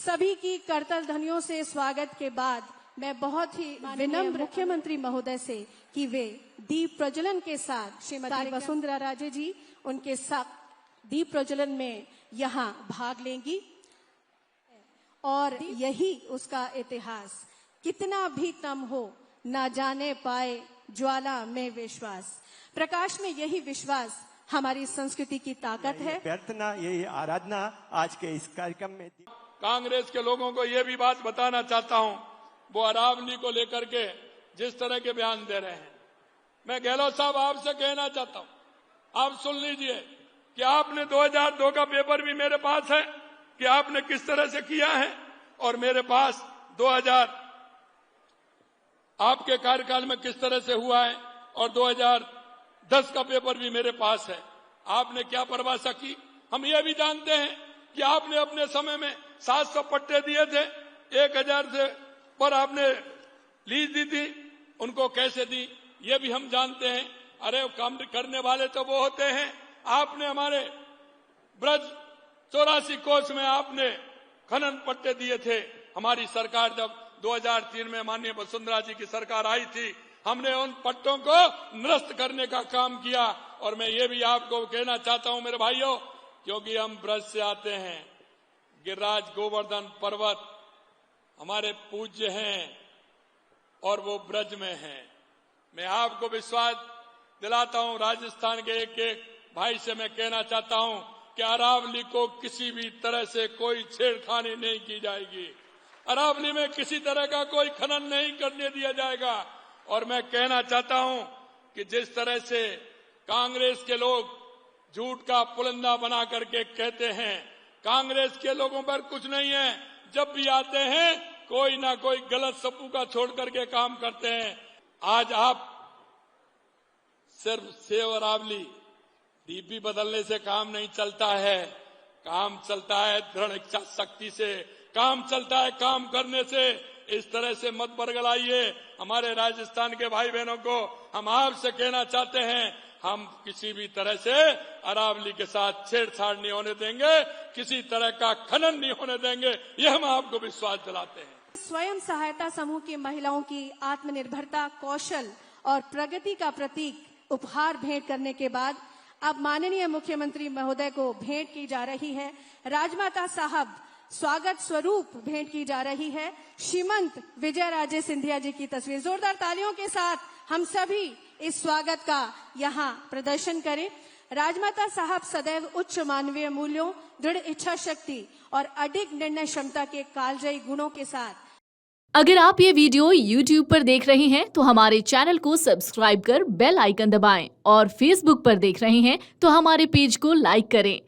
सभी की करतल ध्वनियों से स्वागत के बाद मैं बहुत ही विनम्र मुख्यमंत्री महोदय से कि वे दीप प्रज्वलन के साथ श्रीमती वसुंधरा राजे जी उनके साथ दीप प्रज्वलन में यहाँ भाग लेंगी और यही उसका इतिहास। कितना भी तम हो ना जाने पाए ज्वाला में विश्वास। प्रकाश में यही विश्वास हमारी संस्कृति की ताकत है। प्रार्थना, यही आराधना आज के इस कार्यक्रम में। कांग्रेस के लोगों को ये भी बात बताना चाहता हूं, वो अरावली को लेकर के जिस तरह के बयान दे रहे हैं, मैं गहलोत साहब आपसे कहना चाहता हूं, आप सुन लीजिए कि आपने 2002 का पेपर भी मेरे पास है कि आपने किस तरह से किया है, और मेरे पास 2000 आपके कार्यकाल में किस तरह से हुआ है, और 2010 का पेपर भी मेरे पास है। आपने क्या परिभाषा की, हम ये भी जानते हैं कि आपने अपने समय में 700 पट्टे दिए थे, 1000 से पर आपने लीज दी थी, उनको कैसे दी ये भी हम जानते हैं। अरे काम करने वाले तो वो होते हैं। आपने हमारे ब्रज 84 कोष में आपने खनन पट्टे दिए थे। हमारी सरकार जब 2003 में माननीय वसुंधरा जी की सरकार आई थी, हमने उन पट्टों को निरस्त करने का काम किया। और मैं ये भी आपको कहना चाहता हूं मेरे भाइयों, क्योंकि हम ब्रज से आते हैं, गिरिराज गोवर्धन पर्वत हमारे पूज्य हैं और वो ब्रज में हैं। मैं आपको विश्वास दिलाता हूं, राजस्थान के एक एक भाई से मैं कहना चाहता हूं कि अरावली को किसी भी तरह से कोई छेड़खानी नहीं की जाएगी। अरावली में किसी तरह का कोई खनन नहीं करने दिया जाएगा। और मैं कहना चाहता हूं कि जिस तरह से कांग्रेस के लोग झूठ का पुलंदा बना करके कहते हैं कांग्रेस के लोगों पर कुछ नहीं है, जब भी आते हैं कोई ना कोई गलत सप्पू का छोड़ करके काम करते हैं। आज आप सिर्फ सेव अरावली डीपी बदलने से काम नहीं चलता है, काम चलता है दृढ़ इच्छा शक्ति से, काम चलता है काम करने से। इस तरह से मत बरगलाइए हमारे राजस्थान के भाई बहनों को। हम आपसे कहना चाहते हैं, हम किसी भी तरह से अरावली के साथ छेड़छाड़ नहीं होने देंगे, किसी तरह का खनन नहीं होने देंगे, ये हम आपको विश्वास दिलाते हैं। स्वयं सहायता समूह की महिलाओं की आत्मनिर्भरता, कौशल और प्रगति का प्रतीक उपहार भेंट करने के बाद अब माननीय मुख्यमंत्री महोदय को भेंट की जा रही है राजमाता साहब स्वागत स्वरूप भेंट की जा रही है श्रीमंत विजय राजे सिंधिया जी की तस्वीर। जोरदार तालियों के साथ हम सभी इस स्वागत का यहाँ प्रदर्शन करें। राजमाता साहब सदैव उच्च मानवीय मूल्यों, दृढ़ इच्छा शक्ति और अडिग निर्णय क्षमता के कालजयी गुणों के साथ। अगर आप ये वीडियो YouTube पर देख रहे हैं तो हमारे चैनल को सब्सक्राइब कर बेल आइकन दबाएं, और Facebook पर देख रहे हैं तो हमारे पेज को लाइक करें।